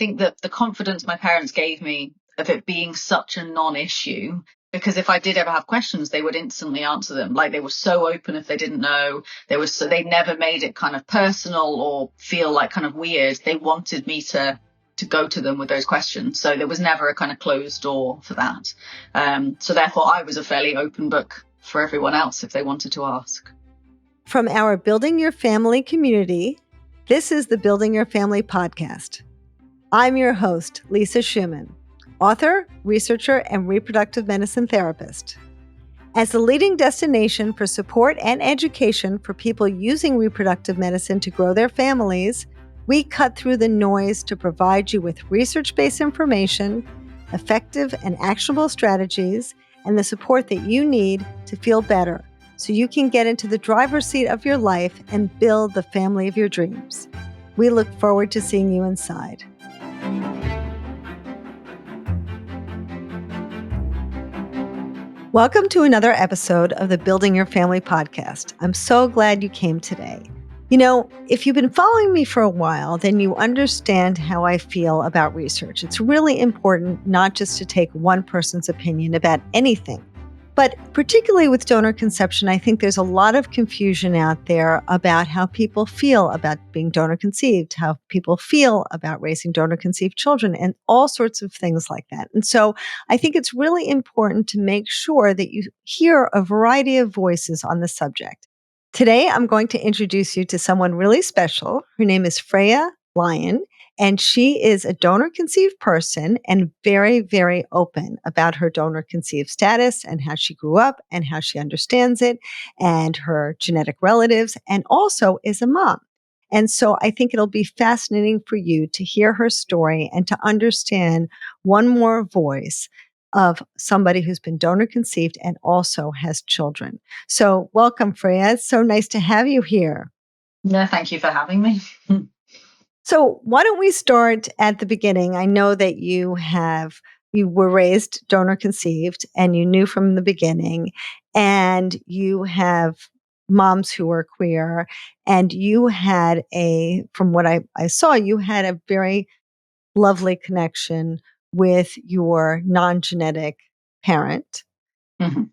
think that the confidence my parents gave me of it being such a non-issue, because if I did ever have questions, they would instantly answer them. Like, they were so open if they didn't know. They never made it kind of personal or feel like kind of weird. They wanted me to go to them with those questions. So there was never a kind of closed door for that. So therefore I was a fairly open book for everyone else if they wanted to ask. From our Building Your Family community, this is the Building Your Family podcast. I'm your host, Lisa Schumann, author, researcher, and reproductive medicine therapist. As the leading destination for support and education for people using reproductive medicine to grow their families, we cut through the noise to provide you with research-based information, effective and actionable strategies, and the support that you need to feel better so you can get into the driver's seat of your life and build the family of your dreams. We look forward to seeing you inside. Welcome to another episode of the Building Your Family podcast. I'm so glad you came today. You know, if you've been following me for a while, then you understand how I feel about research. It's really important not just to take one person's opinion about anything, but particularly with donor conception, I think there's a lot of confusion out there about how people feel about being donor conceived, how people feel about raising donor conceived children, and all sorts of things like that. And so I think it's really important to make sure that you hear a variety of voices on the subject. Today, I'm going to introduce you to someone really special. Her name is Freya Lyon, and she is a donor-conceived person and very, very open about her donor-conceived status and how she grew up and how she understands it and her genetic relatives, and also is a mom. And so I think it'll be fascinating for you to hear her story and to understand one more voice of somebody who's been donor conceived and also has children. So welcome, Freya. It's so nice to have you here. No, thank you for having me. So why don't we start at the beginning? I know that you were raised donor conceived and you knew from the beginning, and you have moms who are queer, and you had from what I saw, you had a very lovely connection with your non-genetic parent,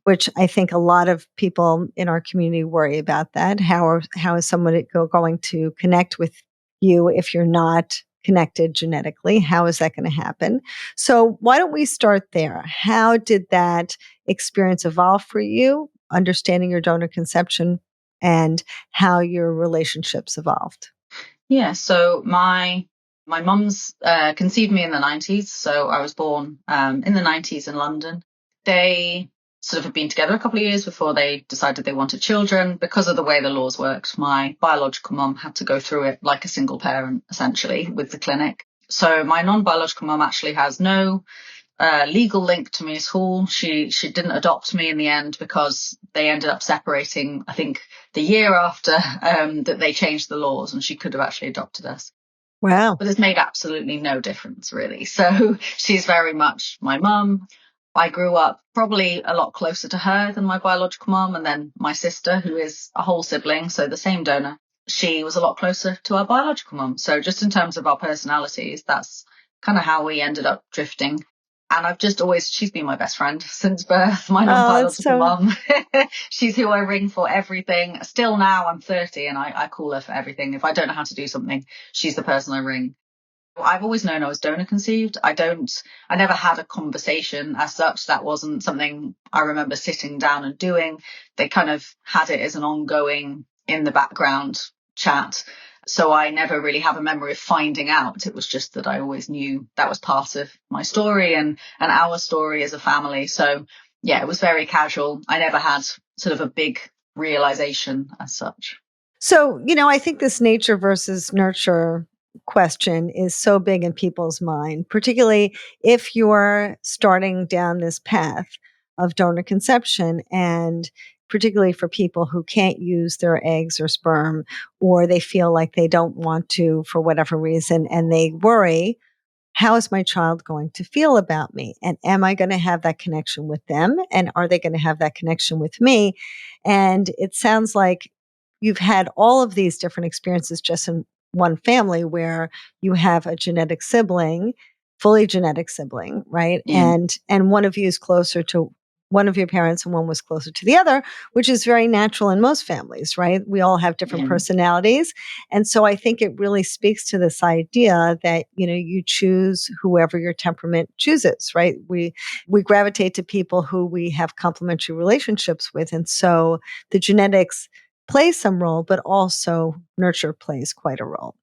which I think a lot of people in our community worry about that. How is someone going to connect with you if you're not connected genetically? How is that going to happen? So why don't we start there? How did that experience evolve for you, understanding your donor conception and how your relationships evolved? Yeah, so my mum's conceived me in the 90s. So I was born in the 90s in London. They sort of had been together a couple of years before they decided they wanted children. Because of the way the laws worked, my biological mum had to go through it like a single parent, essentially, with the clinic. So my non-biological mum actually has no legal link to me at all. She didn't adopt me in the end because they ended up separating, I think, the year after that they changed the laws, and she could have actually adopted us. Wow. But it's made absolutely no difference, really. So she's very much my mum. I grew up probably a lot closer to her than my biological mum, and then my sister, who is a whole sibling, so the same donor, she was a lot closer to our biological mum. So just in terms of our personalities, that's kind of how we ended up drifting. And she's been my best friend since birth, my non-biological mum. She's who I ring for everything. Still now, I'm 30 and I call her for everything. If I don't know how to do something, she's the person I ring. I've always known I was donor conceived. I never had a conversation as such. That wasn't something I remember sitting down and doing. They kind of had it as an ongoing in the background chat. So I never really have a memory of finding out. It was just that I always knew that was part of my story and our story as a family. So yeah, it was very casual. I never had sort of a big realization as such. So, I think this nature versus nurture question is so big in people's mind, particularly if you're starting down this path of donor conception, and particularly for people who can't use their eggs or sperm, or they feel like they don't want to for whatever reason, and they worry, how is my child going to feel about me? And am I going to have that connection with them? And are they going to have that connection with me? And it sounds like you've had all of these different experiences just in one family where you have a genetic sibling, fully genetic sibling, right? Yeah. And one of you is closer to one of your parents and one was closer to the other, which is very natural in most families, right? We all have different Yeah. personalities. And so I think it really speaks to this idea that, you choose whoever your temperament chooses, right? We gravitate to people who we have complementary relationships with. And so the genetics play some role, but also nurture plays quite a role.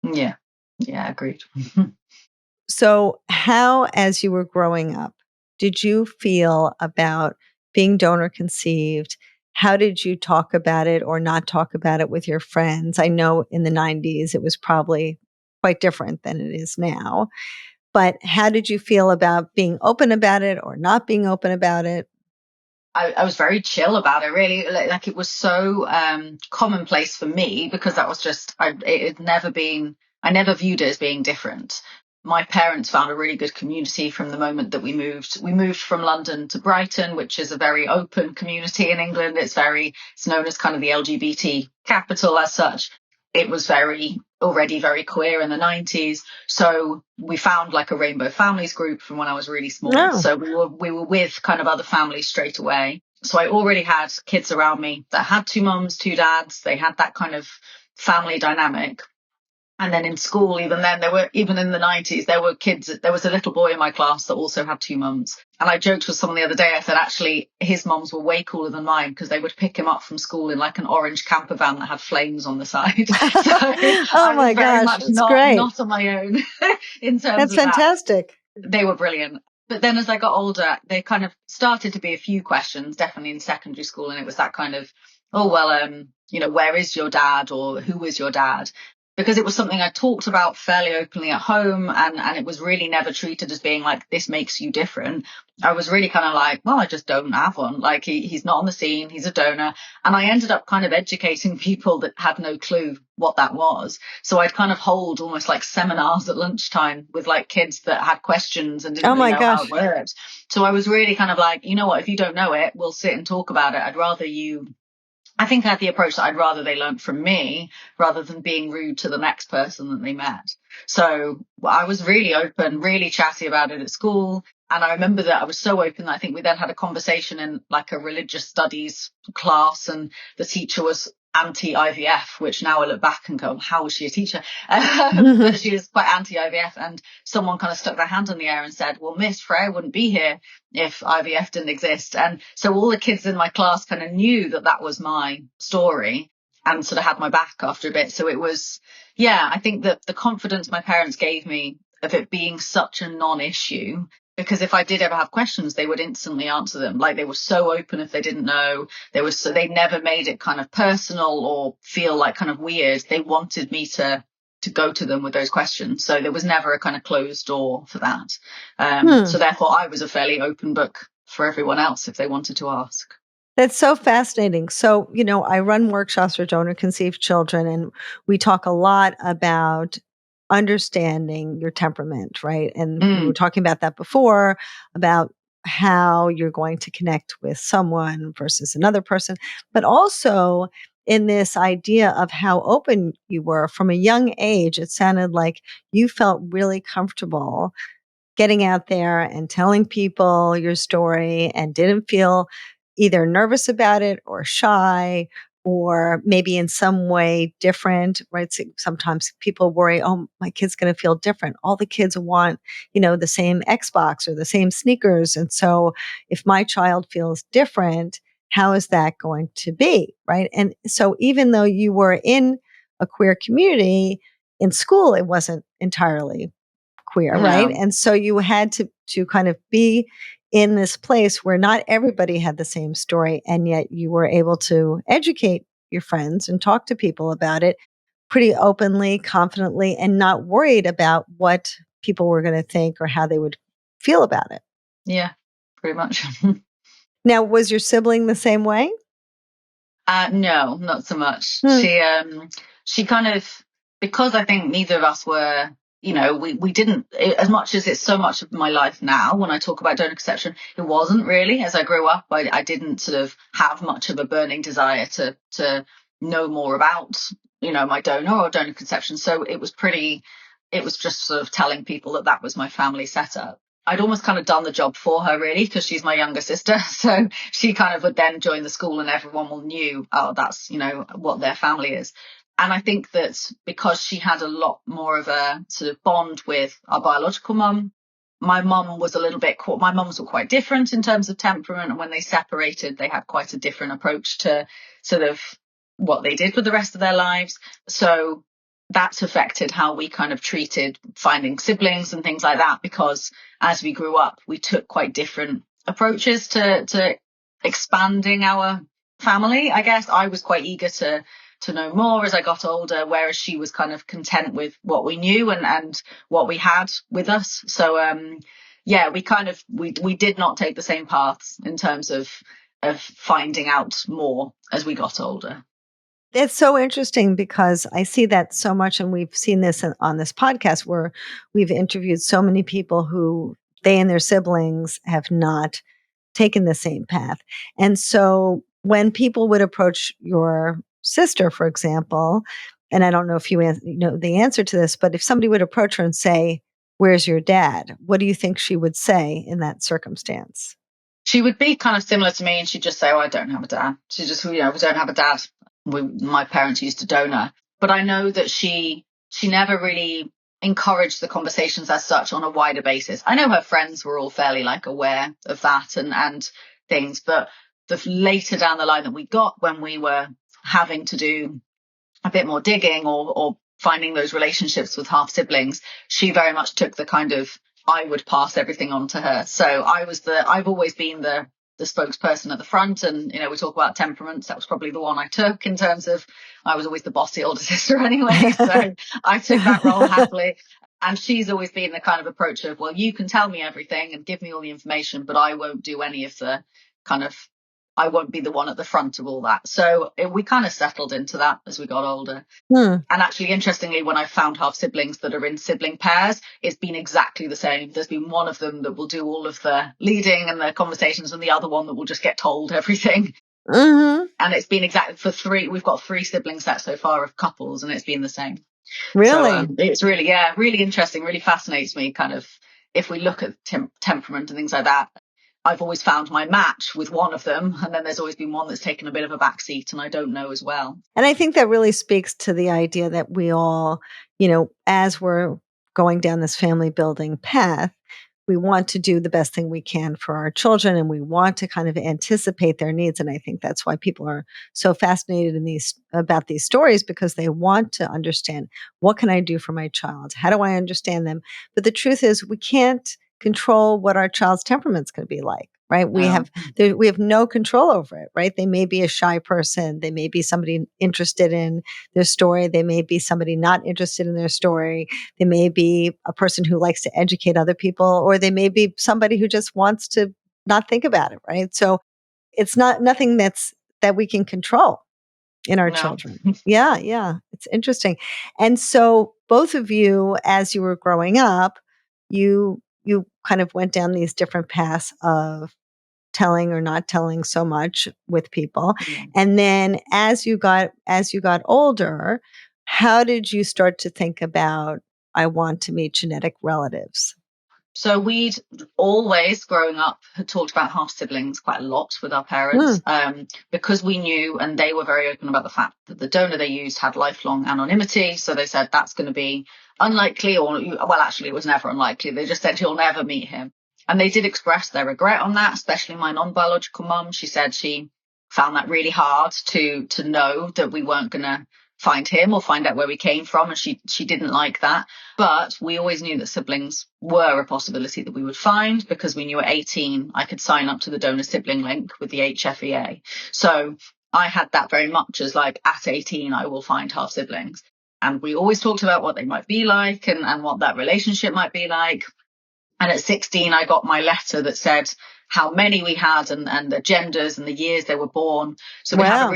Yeah. Yeah, agreed. So, how, as you were growing up, did you feel about being donor conceived? How did you talk about it or not talk about it with your friends? I know in the 90s it was probably quite different than it is now. But how did you feel about being open about it or not being open about it? I was very chill about it, really. Like it was so commonplace for me because that was just, it had never been, I never viewed it as being different. My parents found a really good community from the moment that we moved. We moved from London to Brighton, which is a very open community in England. It's known as kind of the LGBT capital as such. It was already very queer in the 90s. So we found like a Rainbow Families group from when I was really small. No. So we were with kind of other families straight away. So I already had kids around me that had two mums, two dads. They had that kind of family dynamic. And then in school, even in the 90s, there was a little boy in my class that also had two mums. And I joked with someone the other day, I said, actually, his mums were way cooler than mine because they would pick him up from school in like an orange camper van that had flames on the side. So Oh I was my very gosh, much that's great. not on my own in terms That's of that. fantastic. They were brilliant. But then as I got older, there kind of started to be a few questions, definitely in secondary school. And it was that kind of, oh, well, where is your dad or who is your dad? Because it was something I talked about fairly openly at home and it was really never treated as being like, this makes you different. I was really kind of like, well, I just don't have one. Like he's not on the scene. He's a donor. And I ended up kind of educating people that had no clue what that was. So I'd kind of hold almost like seminars at lunchtime with like kids that had questions and didn't Oh really my know how it gosh. worked. So I was really kind of like, you know what, if you don't know it, we'll sit and talk about it. I think I had the approach that I'd rather they learned from me rather than being rude to the next person that they met. So I was really open, really chatty about it at school. And I remember that I was so open that I think we then had a conversation in like a religious studies class and the teacher was anti-IVF, which now I look back and go, how was she a teacher? But she was quite anti-IVF and someone kind of stuck their hand in the air and said, well, Miss Freya wouldn't be here if IVF didn't exist. And so all the kids in my class kind of knew that that was my story and sort of had my back after a bit. So it was, yeah, I think that the confidence my parents gave me of it being such a non-issue, because if I did ever have questions, they would instantly answer them. Like they were so open if they didn't know. They never made it kind of personal or feel like kind of weird. They wanted me to go to them with those questions. So there was never a kind of closed door for that. So therefore I was a fairly open book for everyone else if they wanted to ask. That's so fascinating. So, I run workshops for donor conceived children, and we talk a lot about understanding your temperament, right? And we were talking about that before, about how you're going to connect with someone versus another person, but also in this idea of how open you were from a young age. It sounded like you felt really comfortable getting out there and telling people your story and didn't feel either nervous about it or shy or maybe in some way different, right? So sometimes people worry, oh, my kid's going to feel different. All the kids want, the same Xbox or the same sneakers. And so if my child feels different, how is that going to be? Right. And so even though you were in a queer community in school, it wasn't entirely queer, right? No. And so you had to kind of be in this place where not everybody had the same story, and yet you were able to educate your friends and talk to people about it pretty openly, confidently, and not worried about what people were going to think or how they would feel about it. Yeah, pretty much. Now, was your sibling the same way? No, not so much. Hmm. She kind of, because I think neither of us were, we didn't, as much as it's so much of my life now, when I talk about donor conception, it wasn't really. As I grew up, I didn't sort of have much of a burning desire to know more about my donor or donor conception. So it was just sort of telling people that was my family setup. I'd almost kind of done the job for her, really, because she's my younger sister. So she kind of would then join the school and everyone knew, oh, that's, what their family is. And I think that because she had a lot more of a sort of bond with our biological mum, my mum was my mums were quite different in terms of temperament. And when they separated, they had quite a different approach to sort of what they did with the rest of their lives. So that's affected how we kind of treated finding siblings and things like that, because as we grew up, we took quite different approaches to expanding our family. I guess I was quite eager to know more as I got older, whereas she was kind of content with what we knew and what we had with us. So we did not take the same paths in terms of finding out more as we got older. It's so interesting because I see that so much, and we've seen this on this podcast where we've interviewed so many people who they and their siblings have not taken the same path. And so when people would approach your sister, for example, and I don't know if you know the answer to this, but if somebody would approach her and say, "Where's your dad?" What do you think she would say in that circumstance? She would be kind of similar to me, and she'd just say, "Oh, I don't have a dad." She just, we don't have a dad. My parents used to donor, but I know that she never really encouraged the conversations as such on a wider basis. I know her friends were all fairly like aware of that and things, but the later down the line that we got, when we were having to do a bit more digging or finding those relationships with half siblings, she very much took the kind of, I would pass everything on to her. So I've always been the spokesperson at the front, and we talk about temperaments. That was probably the one I took, in terms of I was always the bossy older sister anyway, so I took that role happily. And she's always been the kind of approach of, well, you can tell me everything and give me all the information, but I won't do any of the kind of, I won't be the one at the front of all that. So we kind of settled into that as we got older. And actually, interestingly, when I found half siblings that are in sibling pairs, it's been exactly the same. There's been one of them that will do all of the leading and the conversations, and the other one that will just get told everything. Mm-hmm. And it's been exactly for three. We've got 3 sibling sets so far of couples, and it's been the same. Really? So it's really, really interesting. Really fascinates me, kind of, if we look at temperament and things like that. I've always found my match with one of them, and then there's always been one that's taken a bit of a backseat, and I don't know as well. And I think that really speaks to the idea that we all, as we're going down this family building path, we want to do the best thing we can for our children, and we want to kind of anticipate their needs. And I think that's why people are so fascinated about these stories, because they want to understand, what can I do for my child? How do I understand them? But the truth is, we can't control what our child's temperament's going to be like, right? We have no control over it, right? They may be a shy person. They may be somebody interested in their story. They may be somebody not interested in their story. They may be a person who likes to educate other people, or they may be somebody who just wants to not think about it, right? So it's nothing that we can control in our children. Yeah. It's interesting. And so both of you, as you were growing up, you kind of went down these different paths of telling or not telling so much with people. Yeah. And then as you got older, how did you start to think about, I want to meet genetic relatives? So we'd always, growing up, had talked about half siblings quite a lot with our parents, because we knew, and they were very open about the fact that the donor they used had lifelong anonymity. So they said that's going to be unlikely, or, well, actually, it was never unlikely. They just said you'll never meet him. And they did express their regret on that, especially my non-biological mum. She said she found that really hard to know that we weren't going to find him or find out where we came from, and she didn't like that. But we always knew that siblings were a possibility that we would find, because we knew at 18 I could sign up to the donor sibling link with the HFEA. So I had that very much as like, at 18 I will find half siblings. And we always talked about what they might be like and what that relationship might be like. And at 16 I got my letter that said how many we had and the genders and the years they were born. So we had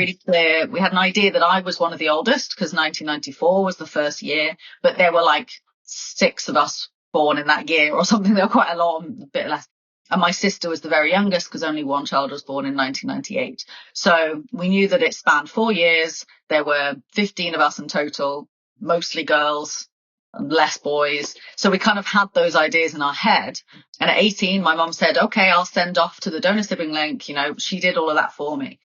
we had an idea that I was one of the oldest, because 1994 was the first year, but there were like 6 of us born in that year or something. They were quite a lot, a bit less. And my sister was the very youngest because only one child was born in 1998. So we knew that it spanned 4 years. There were 15 of us in total, mostly girls, less boys. So we kind of had those ideas in our head. And at 18, my mum said, okay, I'll send off to the donor sibling link. You know, she did all of that for me.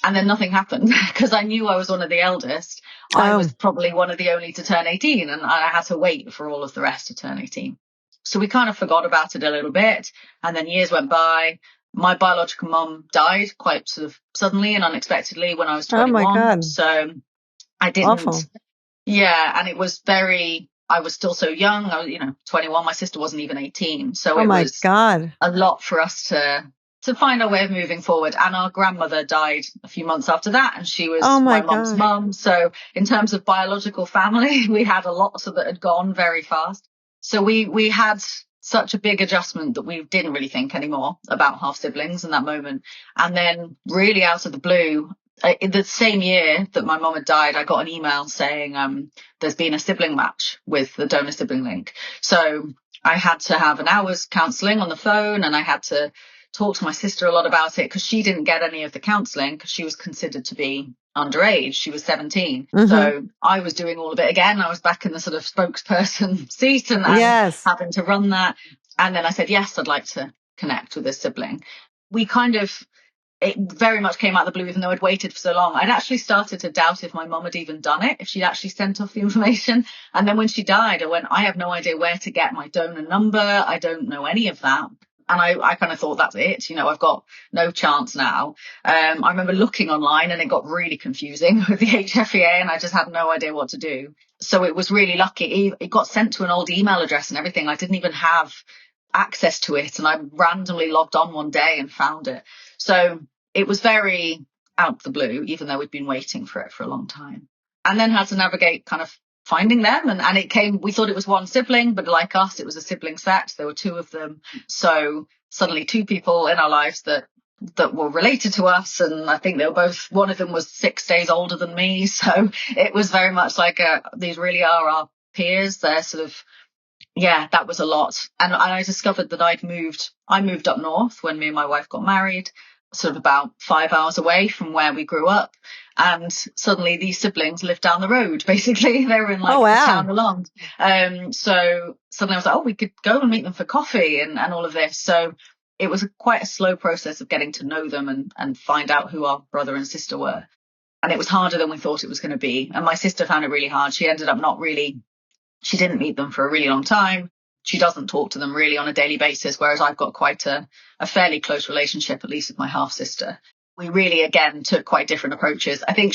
And then nothing happened because I knew I was one of the eldest. I was probably one of the only to turn 18, and I had to wait for all of the rest to turn 18. So we kind of forgot about it a little bit. And then years went by. My biological mum died quite sort of suddenly and unexpectedly when I was 21. Oh my God. So I didn't. Awful. Yeah. And it was I was still so young. I was, 21. My sister wasn't even 18. So it was God. a lot for us to find our way of moving forward. And our grandmother died a few months after that, and she was my mum's mum. So in terms of biological family, we had a lot that had gone very fast. So we had such a big adjustment that we didn't really think anymore about half siblings in that moment. And then really out of the blue, in the same year that my mum had died, I got an email saying there's been a sibling match with the donor sibling link. So I had to have an hour's counselling on the phone, and I had to talk to my sister a lot about it because she didn't get any of the counselling because she was considered to be underage. She was 17. Mm-hmm. So I was doing all of it again. I was back in the sort of spokesperson seat and having to run that. And then I said, yes, I'd like to connect with a sibling. It very much came out of the blue, even though I'd waited for so long. I'd actually started to doubt if my mum had even done it, if she'd actually sent off the information. And then when she died, I went, I have no idea where to get my donor number. I don't know any of that. And I kind of thought, that's it. I've got no chance now. I remember looking online and it got really confusing with the HFEA and I just had no idea what to do. So it was really lucky. It got sent to an old email address and everything. I didn't even have access to it. And I randomly logged on one day and found it. So it was very out of the blue, even though we'd been waiting for it for a long time. And then had to navigate kind of finding them. And it came, we thought it was one sibling, but like us, it was a sibling set. There were 2 of them. So suddenly 2 people in our lives that were related to us. And I think they were both, one of them was 6 days older than me. So it was very much like these really are our peers. They're sort of, that was a lot. And I discovered that I moved up north when me and my wife got married, sort of about 5 hours away from where we grew up. And suddenly these siblings lived down the road, basically. They were in the town along. So suddenly I was like, we could go and meet them for coffee and all of this. So it was quite a slow process of getting to know them and find out who our brother and sister were. And it was harder than we thought it was going to be. And my sister found it really hard. She ended up she didn't meet them for a really long time. She doesn't talk to them really on a daily basis, whereas I've got quite a fairly close relationship, at least with my half sister. We really, again, took quite different approaches. I think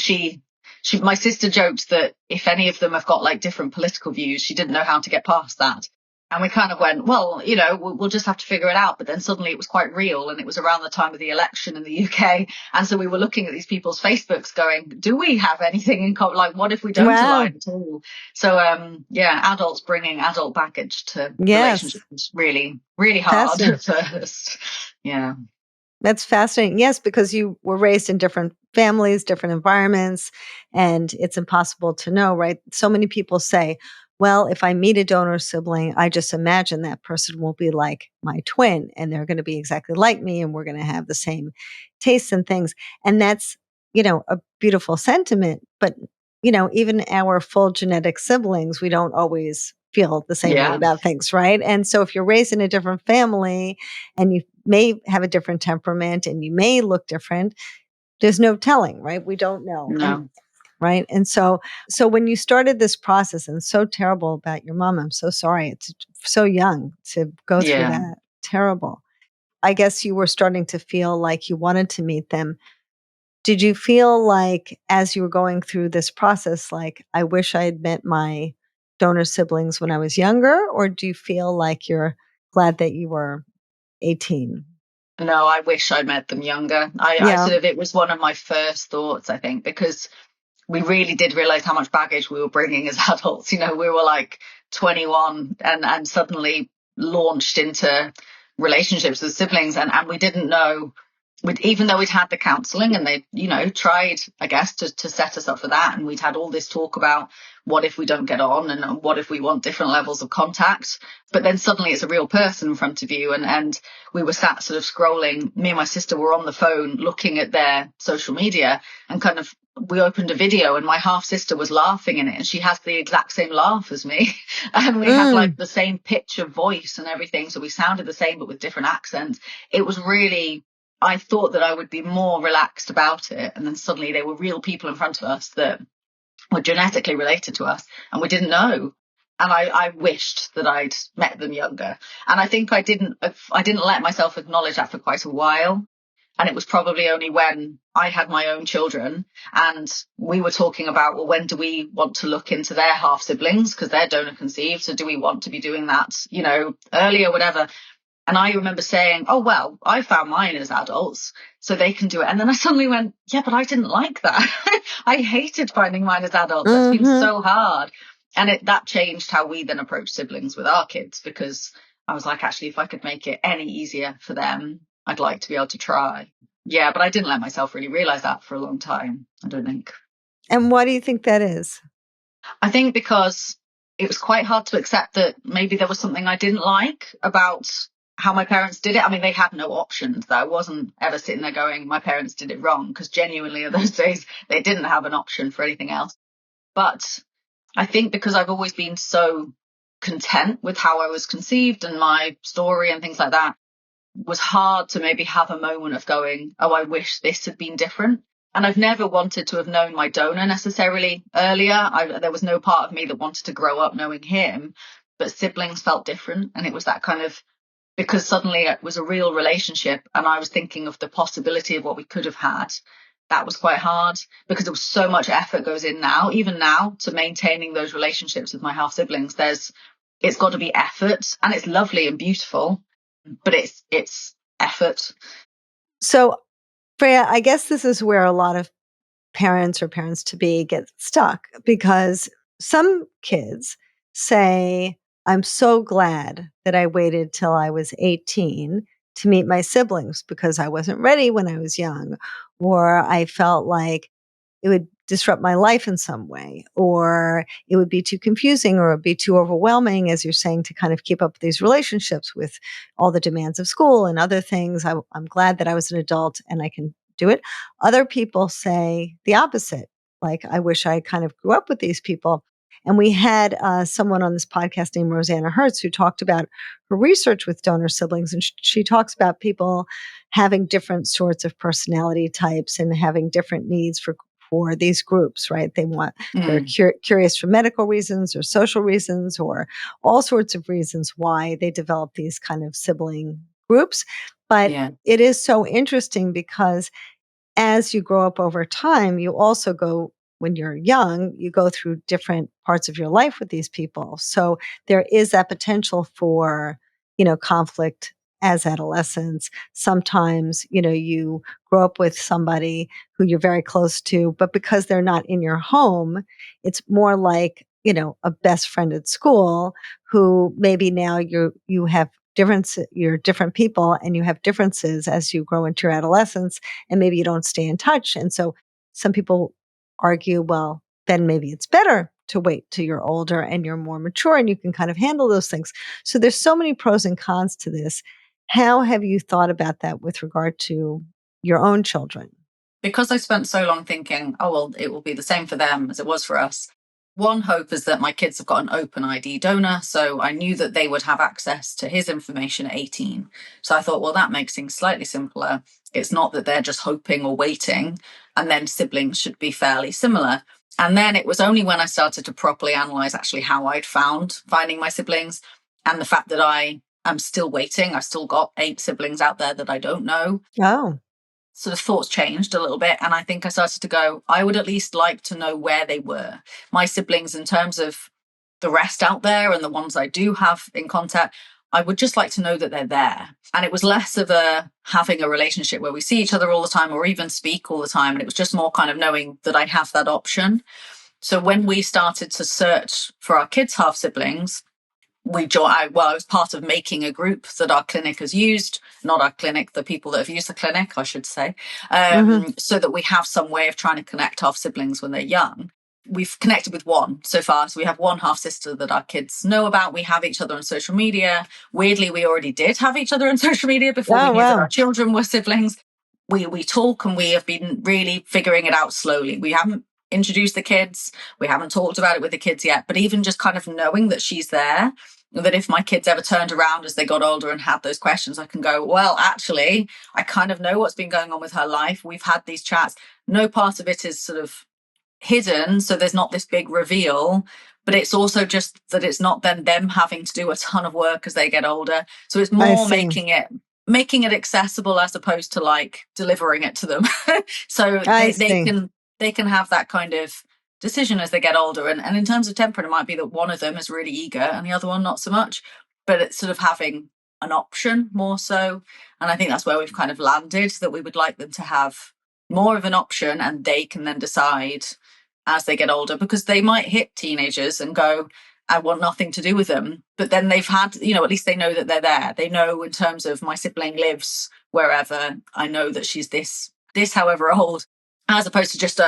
my sister joked that if any of them have got like different political views, she didn't know how to get past that. And we kind of went, well, we'll just have to figure it out. But then suddenly it was quite real. And it was around the time of the election in the UK. And so we were looking at these people's Facebooks going, do we have anything in common? Like, what if we don't align at all? So, adults bringing adult baggage to relationships is really, really hard at first. Yeah. That's fascinating. Yes, because you were raised in different families, different environments, and it's impossible to know, right? So many people say, well, if I meet a donor sibling, I just imagine that person will be like my twin and they're going to be exactly like me and we're going to have the same tastes and things. And that's, a beautiful sentiment. But, even our full genetic siblings, we don't always feel the same way about things, right? And so if you're raised in a different family and you may have a different temperament and you may look different, there's no telling, right? We don't know. No. Right. And so when you started this process, and it's so terrible about your mom, I'm so sorry. It's so young to go through that. Terrible. I guess you were starting to feel like you wanted to meet them. Did you feel like as you were going through this process, like, I wish I had met my donor siblings when I was younger? Or do you feel like you're glad that you were 18? No, I wish I'd met them younger. It was one of my first thoughts, I think, because we really did realize how much baggage we were bringing as adults. We were like 21 and suddenly launched into relationships with siblings and we didn't know even though we'd had the counselling and they, tried, I guess, to set us up for that. And we'd had all this talk about what if we don't get on and what if we want different levels of contact. But then suddenly it's a real person in front of you. And we were sat sort of scrolling. Me and my sister were on the phone looking at their social media and kind of we opened a video and my half sister was laughing in it and she has the exact same laugh as me. And we had like the same pitch of voice and everything. So we sounded the same, but with different accents. It was really, I thought that I would be more relaxed about it. And then suddenly they were real people in front of us that were genetically related to us and we didn't know. And I wished that I'd met them younger. And I think I didn't let myself acknowledge that for quite a while. And it was probably only when I had my own children and we were talking about, well, when do we want to look into their half siblings? Because they're donor conceived. So do we want to be doing that, earlier, whatever? And I remember saying, oh, well, I found mine as adults, so they can do it. And then I suddenly went, yeah, but I didn't like that. I hated finding mine as adults. That's been so hard. And that changed how we then approach siblings with our kids, because I was like, actually, if I could make it any easier for them, I'd like to be able to try. Yeah, but I didn't let myself really realize that for a long time, I don't think. And why do you think that is? I think because it was quite hard to accept that maybe there was something I didn't like about how my parents did it. I mean, they had no options, though. I wasn't ever sitting there going, my parents did it wrong, because genuinely in those days, they didn't have an option for anything else. But I think because I've always been so content with how I was conceived and my story and things like that, it was hard to maybe have a moment of going, oh, I wish this had been different. And I've never wanted to have known my donor necessarily earlier. There was no part of me that wanted to grow up knowing him, but siblings felt different. And it was that kind of, because suddenly it was a real relationship and I was thinking of the possibility of what we could have had. That was quite hard because there was so much effort goes in now, even now, to maintaining those relationships with my half siblings. It's got to be effort, and it's lovely and beautiful, but it's effort. So, Freya, I guess this is where a lot of parents or parents to be get stuck, because some kids say, I'm so glad that I waited till I was 18 to meet my siblings because I wasn't ready when I was young, or I felt like it would disrupt my life in some way, or it would be too confusing, or it would be too overwhelming, as you're saying, to kind of keep up with these relationships with all the demands of school and other things. I'm glad that I was an adult and I can do it. Other people say the opposite. Like, I wish I kind of grew up with these people. And we had someone on this podcast named Rosanna Hertz who talked about her research with donor siblings. And she talks about people having different sorts of personality types and having different needs for these groups, right? They're curious for medical reasons or social reasons or all sorts of reasons why they develop these kind of sibling groups. But It is so interesting because as you grow up over time, you also go, when you're young, you go through different parts of your life with these people. So there is that potential for, conflict as adolescents. Sometimes, you grow up with somebody who you're very close to, but because they're not in your home, it's more like, a best friend at school who maybe now you have you're different people and you have differences as you grow into your adolescence, and maybe you don't stay in touch. And so some people argue, well, then maybe it's better to wait till you're older and you're more mature and you can kind of handle those things. So there's so many pros and cons to this. How have you thought about that with regard to your own children? Because I spent so long thinking, oh, well, it will be the same for them as it was for us. One hope is that my kids have got an open ID donor, so I knew that they would have access to his information at 18. So I thought, well, that makes things slightly simpler. It's not that they're just hoping or waiting, and then siblings should be fairly similar. And then it was only when I started to properly analyze actually how I'd finding my siblings and the fact that I am still waiting. I've still got 8 siblings out there that I don't know. Oh. Sort of thoughts changed a little bit. And I think I started to go, I would at least like to know where they were. My siblings, in terms of the rest out there and the ones I do have in contact, I would just like to know that they're there. And it was less of having a relationship where we see each other all the time or even speak all the time. And it was just more kind of knowing that I have that option. So when we started to search for our kids' half siblings, I was part of making a group that our clinic has used, not our clinic, the people that have used the clinic, I should say, so that we have some way of trying to connect half siblings when they're young. We've connected with one so far. So we have one half sister that our kids know about. We have each other on social media. Weirdly, we already did have each other on social media before we knew that our children were siblings. We talk, and we have been really figuring it out slowly. We haven't introduced the kids. We haven't talked about it with the kids yet, but even just kind of knowing that she's there, that if my kids ever turned around as they got older and had those questions, I can go, well, actually, I kind of know what's been going on with her life. We've had these chats. No part of it is sort of hidden, so there's not this big reveal, but it's also just that it's not then them having to do a ton of work as they get older. So it's more making it accessible as opposed to like delivering it to them. So they can have that kind of decision as they get older. And in terms of temperament, it might be that one of them is really eager and the other one not so much, but it's sort of having an option more so. And I think that's where we've kind of landed, that we would like them to have more of an option, and they can then decide as they get older, because they might hit teenagers and go, I want nothing to do with them. But then they've had, at least they know that they're there. They know, in terms of my sibling lives wherever, I know that she's this however old, as opposed to just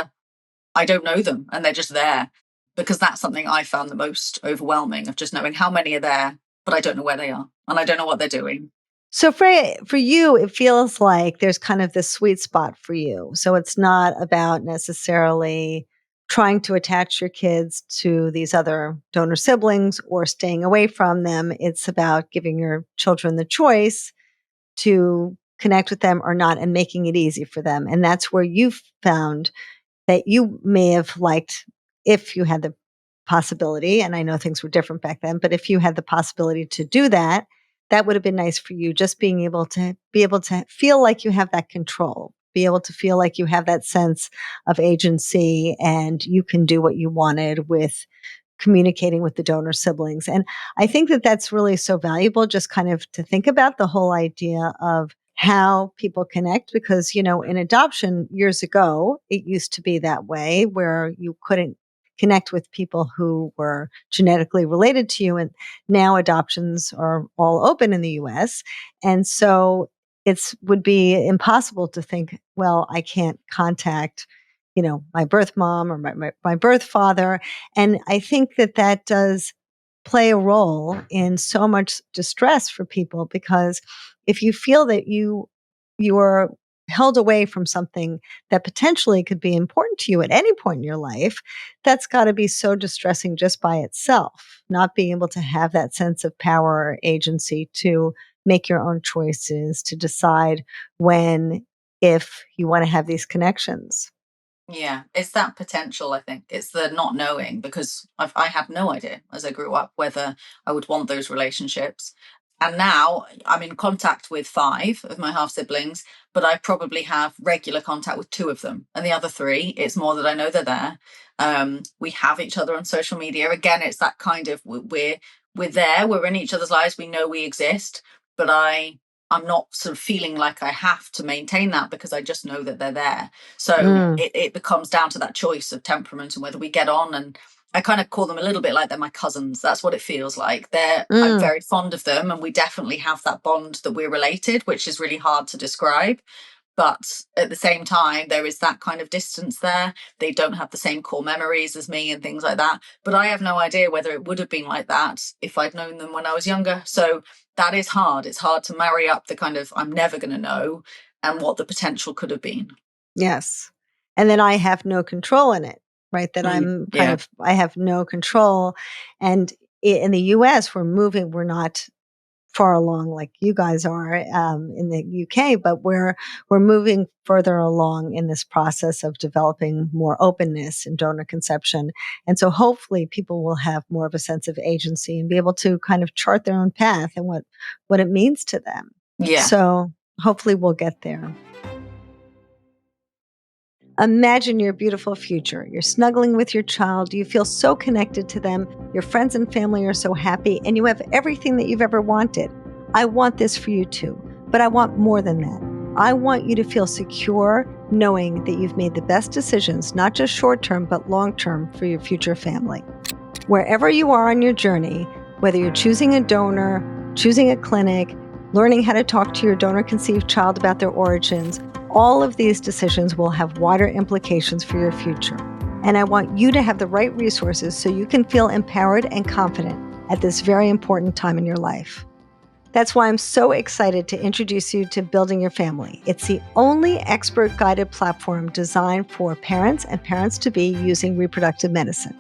I don't know them and they're just there. Because that's something I found the most overwhelming, of just knowing how many are there, but I don't know where they are and I don't know what they're doing. So Freya, for you, it feels like there's kind of this sweet spot for you. So it's not about necessarily trying to attach your kids to these other donor siblings or staying away from them. It's about giving your children the choice to connect with them or not, and making it easy for them. And that's where you've found that you may have liked, if you had the possibility, and I know things were different back then, but if you had the possibility to do that, that would have been nice for you, just being able to feel like you have that control, be able to feel like you have that sense of agency and you can do what you wanted with communicating with the donor siblings. And I think that that's really so valuable, just kind of to think about the whole idea of how people connect, because, in adoption years ago, it used to be that way where you couldn't connect with people who were genetically related to you. And now adoptions are all open in the US. And so it would be impossible to think, well, I can't contact, my birth mom or my birth father. And I think that does play a role in so much distress for people, because if you feel that you are held away from something that potentially could be important to you at any point in your life, that's got to be so distressing just by itself, not being able to have that sense of power or agency to make your own choices, to decide when, if you want to have these connections. Yeah, it's that potential, I think. It's the not knowing, because I had no idea as I grew up whether I would want those relationships. And now I'm in contact with 5 of my half siblings, but I probably have regular contact with 2 of them. And the other 3, it's more that I know they're there. We have each other on social media. Again, it's that kind of, we're there, we're in each other's lives, we know we exist, but I'm not sort of feeling like I have to maintain that, because I just know that they're there. So it becomes down to that choice of temperament and whether we get on. And I kind of call them a little bit like they're my cousins. That's what it feels like. I'm very fond of them, and we definitely have that bond that we're related, which is really hard to describe. But at the same time, there is that kind of distance there. They don't have the same core memories as me and things like that. But I have no idea whether it would have been like that if I'd known them when I was younger. So that is hard. It's hard to marry up the kind of I'm never going to know and what the potential could have been. Yes. And then I have no control in it, right? That I have no control. And in the US, we're not far along like you guys are in the UK, but we're moving further along in this process of developing more openness in donor conception. And so hopefully people will have more of a sense of agency and be able to kind of chart their own path and what it means to them. Yeah. So hopefully we'll get there. Imagine your beautiful future. You're snuggling with your child. You feel so connected to them. Your friends and family are so happy, and you have everything that you've ever wanted. I want this for you too, but I want more than that. I want you to feel secure knowing that you've made the best decisions, not just short-term, but long-term for your future family. Wherever you are on your journey, Whether you're choosing a donor, choosing a clinic, learning how to talk to your donor-conceived child about their origins, all of these decisions will have wider implications for your future. And I want you to have the right resources so you can feel empowered and confident at this very important time in your life. That's why I'm so excited to introduce you to Building Your Family. It's the only expert-guided platform designed for parents and parents-to-be using reproductive medicine.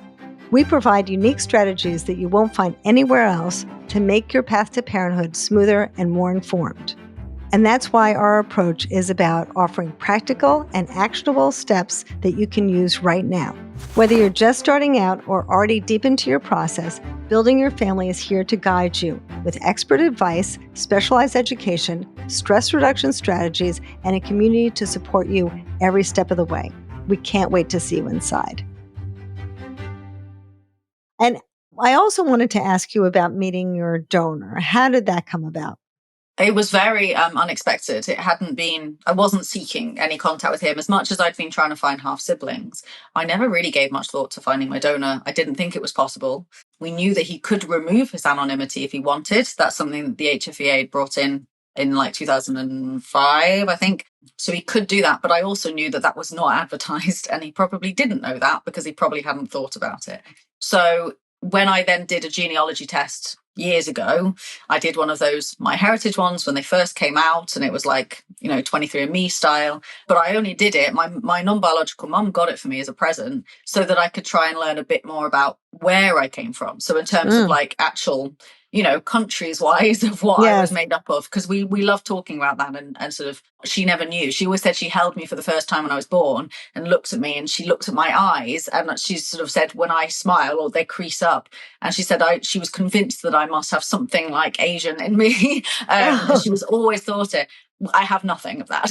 We provide unique strategies that you won't find anywhere else to make your path to parenthood smoother and more informed. And that's why our approach is about offering practical and actionable steps that you can use right now. Whether you're just starting out or already deep into your process, Building Your Family is here to guide you with expert advice, specialized education, stress reduction strategies, and a community to support you every step of the way. We can't wait to see you inside. And I also wanted to ask you about meeting your donor. How did that come about? It was very unexpected. I wasn't seeking any contact with him as much as I'd been trying to find half siblings. I never really gave much thought to finding my donor. I didn't think it was possible. We knew that he could remove his anonymity if he wanted. That's something that the HFEA brought in like 2005, I think. So he could do that. But I also knew that that was not advertised, and he probably didn't know that because he probably hadn't thought about it. So when I then did a genealogy test years ago, I did one of those MyHeritage ones when they first came out, and it was like, 23andMe style. But I only did it. My non-biological mum got it for me as a present so that I could try and learn a bit more about where I came from. So in terms of like actual, countries wise of what I was made up of, because we love talking about that, and sort of, she never knew. She always said she held me for the first time when I was born and looked at me, and she looked at my eyes, and she sort of said, when I smile, or they crease up, and she said she was convinced that I must have something like Asian in me. And she was always thought it. I have nothing of that.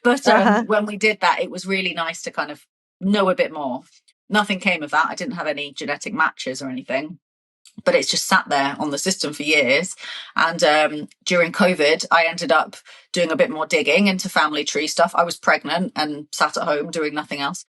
But when we did that, it was really nice to kind of know a bit more. Nothing came of that. I didn't have any genetic matches or anything, but it's just sat there on the system for years. And during COVID, I ended up doing a bit more digging into family tree stuff. I was pregnant and sat at home doing nothing else.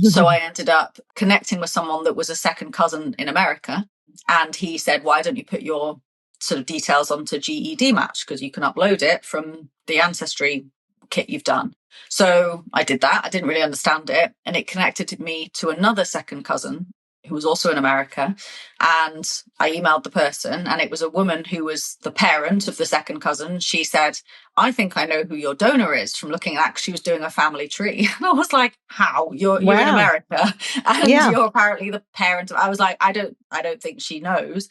So I ended up connecting with someone that was a second cousin in America. And he said, why don't you put your sort of details onto GED Match, because you can upload it from the ancestry kit you've done. So I did that. I didn't really understand it. And it connected me to another second cousin who was also in America. And I emailed the person, and it was a woman who was the parent of the second cousin. She said, I think I know who your donor is from looking at, she was doing a family tree. And I was like, how? You're in America and you're apparently the parent. I was like, I don't think she knows.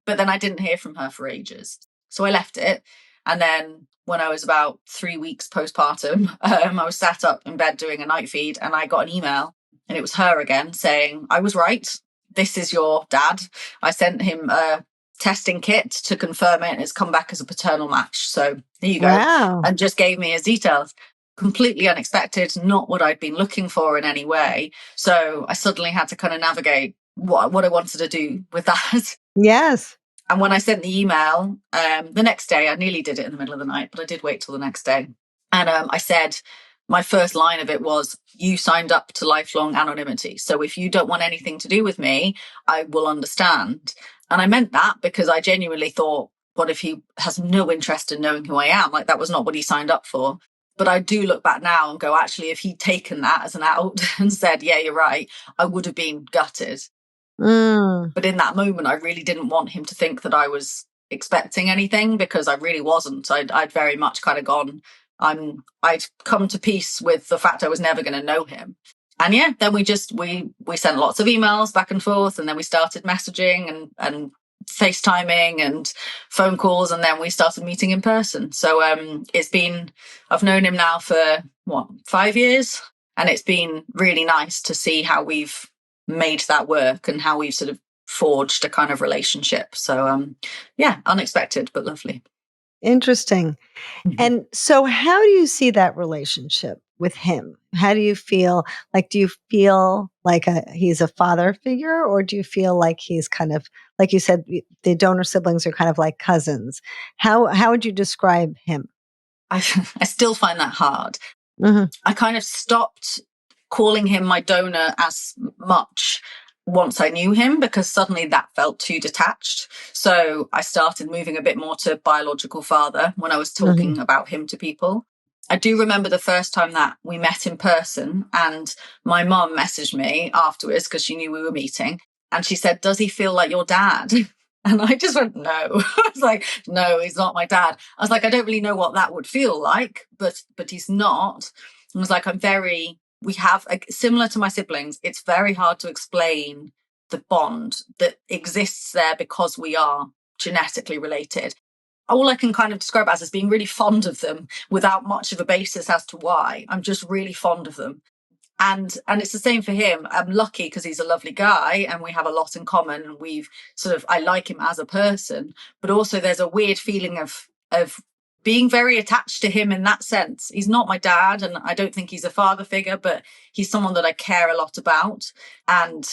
But then I didn't hear from her for ages. So I left it. And then when I was about 3 weeks postpartum, I was sat up in bed doing a night feed, and I got an email. And it was her again saying, I was right. This is your dad. I sent him a testing kit to confirm it, and it's come back as a paternal match. So there you go. Wow. And just gave me his details. Completely unexpected, not what I'd been looking for in any way. So I suddenly had to kind of navigate what I wanted to do with that. Yes. And when I sent the email, the next day, I nearly did it in the middle of the night, but I did wait till the next day. And I said, my first line of it was, you signed up to lifelong anonymity. So if you don't want anything to do with me, I will understand. And I meant that because I genuinely thought, what if he has no interest in knowing who I am? Like, that was not what he signed up for. But I do look back now and go, actually, if he'd taken that as an out and said, yeah, you're right, I would have been gutted. But in that moment, I really didn't want him to think that I was expecting anything, because I really wasn't. I'd very much kind of gone, I'd come to peace with the fact I was never going to know him. And yeah, then we sent lots of emails back and forth, and then we started messaging and FaceTiming and phone calls, and then we started meeting in person. So I've known him now for 5 years, and it's been really nice to see how we've made that work and how we've sort of forged a kind of relationship. So unexpected but lovely. Interesting. And so how do you see that relationship with him? How do you feel? Like, do you feel like he's a father figure, or do you feel like he's kind of, like you said, the donor siblings are kind of like cousins? How would you describe him? I still find that hard. I kind of stopped calling him my donor as much once I knew him, because suddenly that felt too detached. So I started moving a bit more to biological father when I was talking about him to people. I do remember the first time that we met in person, and my mum messaged me afterwards because she knew we were meeting, and she said, "Does he feel like your dad?" And I just went, "No." I was like, "No, he's not my dad." I was like, "I don't really know what that would feel like, but he's not." I was like, we have, similar to my siblings, it's very hard to explain the bond that exists there because we are genetically related. All I can kind of describe as being really fond of them without much of a basis as to why. I'm just really fond of them. And it's the same for him. I'm lucky because he's a lovely guy and we have a lot in common, and I like him as a person, but also there's a weird feeling of being very attached to him in that sense. He's not my dad, and I don't think he's a father figure, but he's someone that I care a lot about. And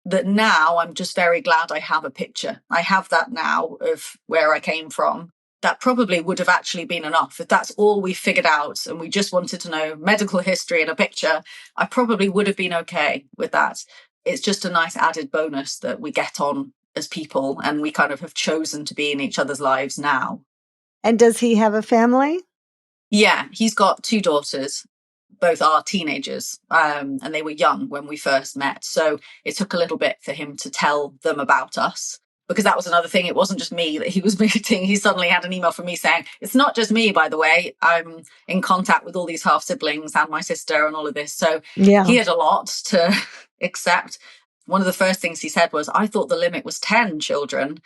that now I'm just very glad I have a picture. I have that now of where I came from. That probably would have actually been enough. If that's all we figured out and we just wanted to know medical history and a picture, I probably would have been okay with that. It's just a nice added bonus that we get on as people, and we kind of have chosen to be in each other's lives now. And does he have a family? Yeah, he's got 2 daughters. Both are teenagers, and they were young when we first met. So it took a little bit for him to tell them about us, because that was another thing. It wasn't just me that he was meeting. He suddenly had an email from me saying, "It's not just me, by the way. I'm in contact with all these half siblings and my sister and all of this." So he had a lot to accept. One of the first things he said was, "I thought the limit was 10 children."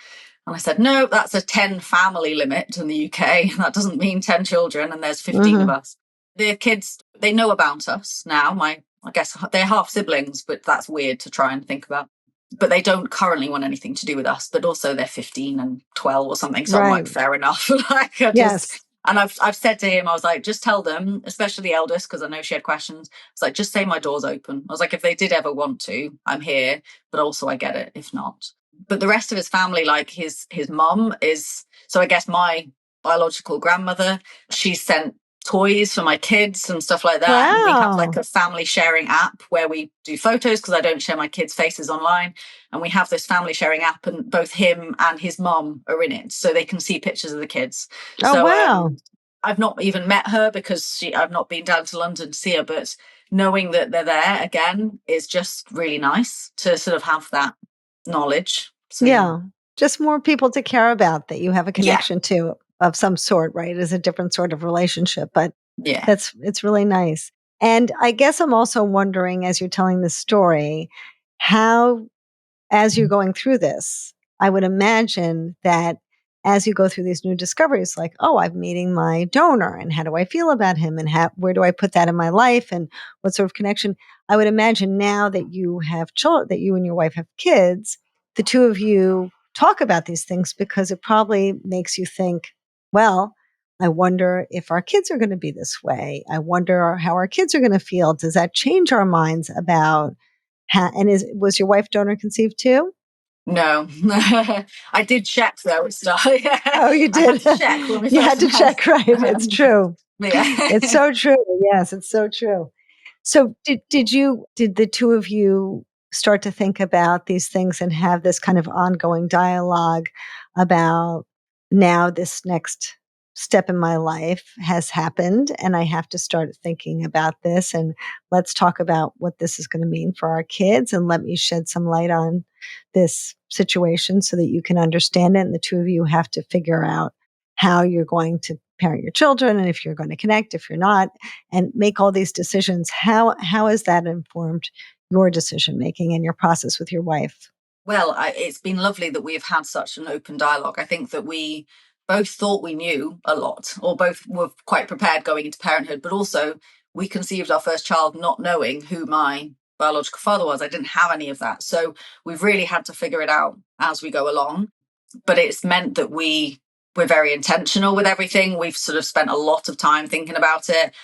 And I said, "No, that's a 10 family limit in the UK. That doesn't mean 10 children, and there's 15 of us." The kids, they know about us now. I guess they're half siblings, but that's weird to try and think about. But they don't currently want anything to do with us. But also they're 15 and 12 or something. So I'm like, fair enough. And I've said to him, I was like, just tell them, especially the eldest, because I know she had questions. It's like, just say my door's open. I was like, if they did ever want to, I'm here. But also I get it if not. But the rest of his family, like his mum is, so I guess my biological grandmother, she sent toys for my kids and stuff like that. Wow. And we have like a family sharing app where we do photos, because I don't share my kids' faces online. And we have this family sharing app, and both him and his mum are in it, so they can see pictures of the kids. Wow. I've not even met her because I've not been down to London to see her, but knowing that they're there again is just really nice to sort of have that knowledge. So, just more people to care about that you have a connection to of some sort, right? It's a different sort of relationship, but it's really nice. And I guess I'm also wondering, as you're telling this story, how, as you're going through this, I would imagine that as you go through these new discoveries, like, oh, I'm meeting my donor, and how do I feel about him, and where do I put that in my life, and what sort of connection? I would imagine now that you have children, that you and your wife have kids, the two of you talk about these things, because it probably makes you think, well, I wonder if our kids are going to be this way. I wonder how our kids are going to feel. Does that change our minds about how, and was your wife donor conceived too? No. I did check though at start. Oh, you did? I had to check when we you had to check, right? It's true. It's so true. Yes, it's so true. So did the two of you start to think about these things and have this kind of ongoing dialogue about, now this next step in my life has happened and I have to start thinking about this, and let's talk about what this is going to mean for our kids, and let me shed some light on this situation so that you can understand it, and the two of you have to figure out how you're going to parent your children, and if you're going to connect, if you're not, and make all these decisions. How has that informed your decision making and your process with your wife? Well, it's been lovely that we've had such an open dialogue. I think that we both thought we knew a lot, or both were quite prepared going into parenthood, but also we conceived our first child not knowing who my biological father was. I didn't have any of that. So we've really had to figure it out as we go along. But it's meant that we're very intentional with everything. We've sort of spent a lot of time thinking about it.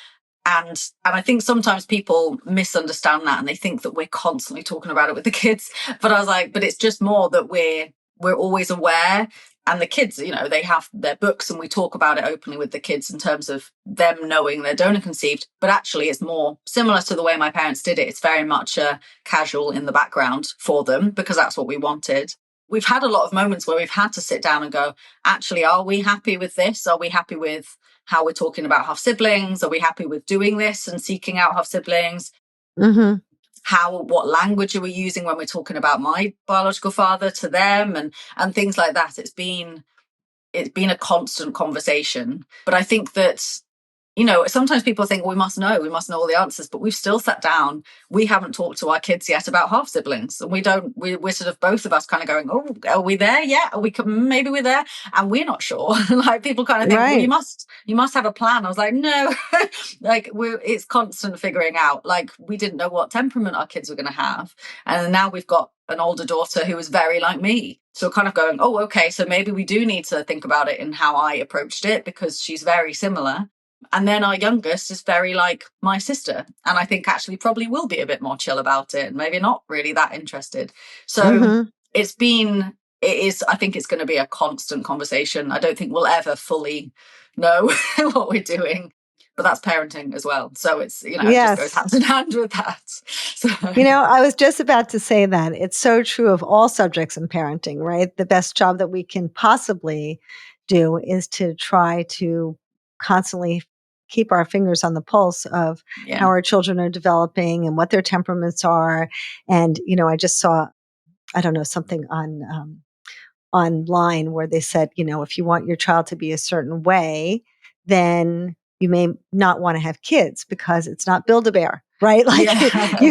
And I think sometimes people misunderstand that, and they think that we're constantly talking about it with the kids. But I was like, but it's just more that we're always aware. And the kids, they have their books and we talk about it openly with the kids in terms of them knowing they're donor conceived. But actually, it's more similar to the way my parents did it. It's very much casual in the background for them because that's what we wanted. We've had a lot of moments where we've had to sit down and go, actually, are we happy with this? Are we happy with how we're talking about half siblings? Are we happy with doing this and seeking out half siblings? Mm-hmm. What language are we using when we're talking about my biological father to them and things like that. It's been a constant conversation. But I think that, sometimes people think we must know all the answers, but we've still sat down. We haven't talked to our kids yet about half siblings. And we're sort of both of us kind of going, oh, are we there yet? Maybe we're there. And we're not sure. Like people kind of think, well, you must have a plan. I was like, no, like it's constant figuring out. Like we didn't know what temperament our kids were going to have. And now we've got an older daughter who is very like me. So kind of going, oh, okay, so maybe we do need to think about it in how I approached it because she's very similar. And then our youngest is very like my sister. And I think actually probably will be a bit more chill about it and maybe not really that interested. So Mm-hmm. I think it's going to be a constant conversation. I don't think we'll ever fully know what we're doing. But that's parenting as well. So it's, it just goes hand in hand with that. So. I was just about to say that. It's so true of all subjects in parenting, right? The best job that we can possibly do is to try to constantly keep our fingers on the pulse of how our children are developing and what their temperaments are. And, I just saw, I don't know, something online where they said, if you want your child to be a certain way, then you may not want to have kids because it's not Build-A-Bear, right? Like you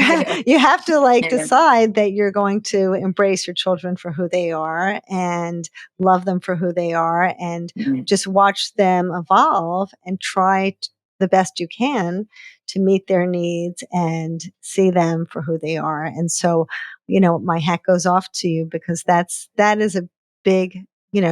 have to decide that you're going to embrace your children for who they are and love them for who they are and just watch them evolve and try the best you can to meet their needs and see them for who they are. And so, my hat goes off to you because that is a big,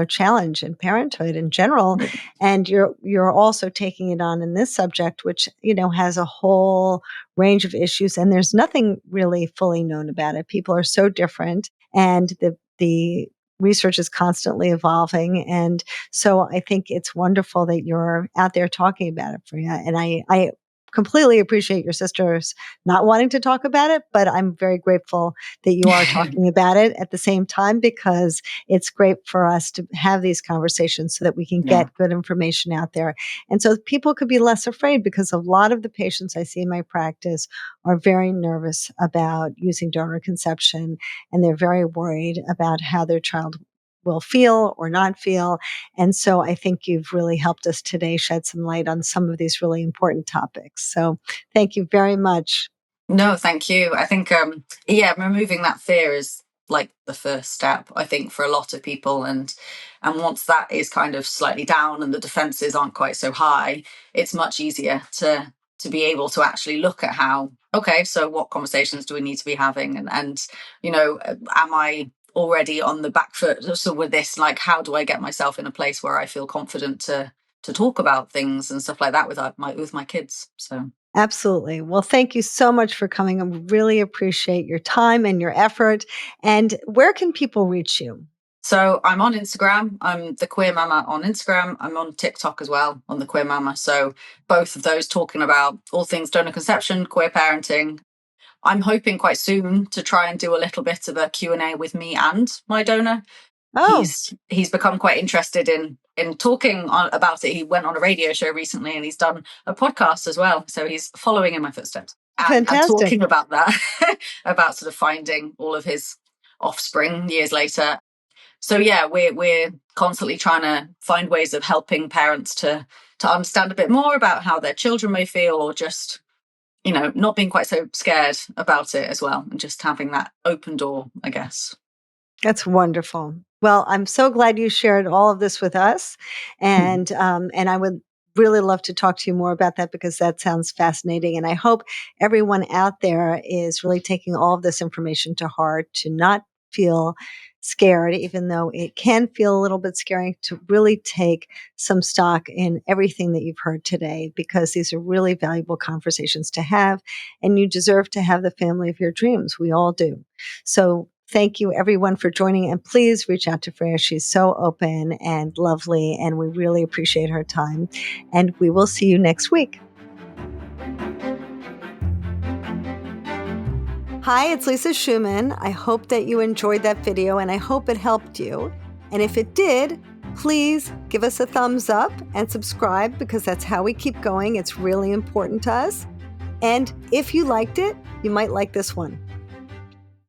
challenge in parenthood in general. And you're also taking it on in this subject, which, has a whole range of issues and there's nothing really fully known about it. People are so different and the research is constantly evolving. And so I think it's wonderful that you're out there talking about it, Freya. And I completely appreciate your sisters not wanting to talk about it, but I'm very grateful that you are talking about it at the same time because it's great for us to have these conversations so that we can get good information out there. And so people could be less afraid because a lot of the patients I see in my practice are very nervous about using donor conception and they're very worried about how their child will feel or not feel. And so I think you've really helped us today shed some light on some of these really important topics. So thank you very much. No, thank you. I think, removing that fear is like the first step, I think, for a lot of people. And once that is kind of slightly down and the defenses aren't quite so high, it's much easier to be able to actually look at how, okay, so what conversations do we need to be having? And am I already on the back foot so with this? Like, how do I get myself in a place where I feel confident to talk about things and stuff like that with my kids? So. Absolutely. Well, thank you so much for coming. I really appreciate your time and your effort. And where can people reach you? So I'm on Instagram. I'm the Queer Mama on Instagram. I'm on TikTok as well on the Queer Mama. So both of those talking about all things donor conception, queer parenting. I'm hoping quite soon to try and do a little bit of a Q&A with me and my donor. Oh. He's become quite interested in talking about it. He went on a radio show recently and he's done a podcast as well. So he's following in my footsteps and talking about that, about sort of finding all of his offspring years later. So yeah, we're constantly trying to find ways of helping parents to understand a bit more about how their children may feel, or just, not being quite so scared about it as well, and just having that open door, I guess. That's wonderful. Well, I'm so glad you shared all of this with us, and I would really love to talk to you more about that because that sounds fascinating. And I hope everyone out there is really taking all of this information to heart, to not feel scared, even though it can feel a little bit scary, to really take some stock in everything that you've heard today, because these are really valuable conversations to have, and you deserve to have the family of your dreams. We all do. So Thank you, everyone, for joining. And please reach out to Freya. She's so open and lovely, and we really appreciate her time. And we will see you next week. Hi, it's Lisa Schumann. I hope that you enjoyed that video, and I hope it helped you. And if it did, please give us a thumbs up and subscribe, because that's how we keep going. It's really important to us. And if you liked it, you might like this one.